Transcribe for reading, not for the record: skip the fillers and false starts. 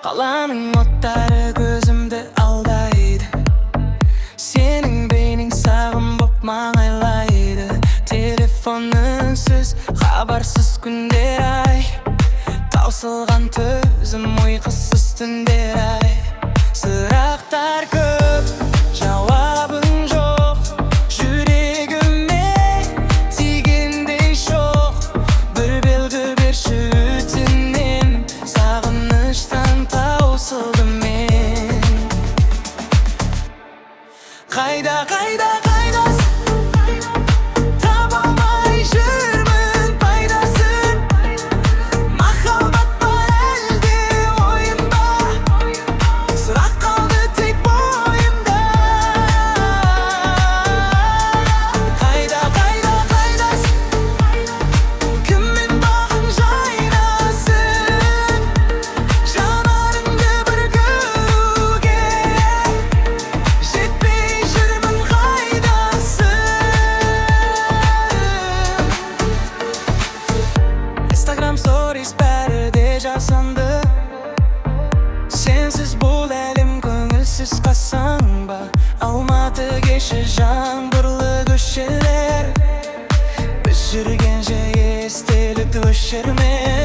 Қаланың оттары көзімді алдайды. Сенің бейнең сағым боп маңайлайды. Телефон үнсіз, хабарсыз күндер ай. Таусылған төзім, ұйқысыз түндер ай. Сұрақтар көп, жауабың жоқ. Жүрегіме тигендей шоқ. Бір белгі берші өтінем, сағыныштан таусылдым мен. Қайда, қайда, қайдасың? Таба алмай жүрмін пайдасын. Махаббат бар әлде ойын ба? Сұрақ қалды тек бойымда. Қайда, қайда, қайдасың? Кіммен бағың жайнасын? Жанарыңды бір көруге жетпей жүрмін қайдасың? Instagram stories бәрі де жасанды. Сенсіз бұл әлем көңілсіз қасаң ба? Алматы кеші жаңбырлы көшелер. Біз жүрген жай естелік өшірме.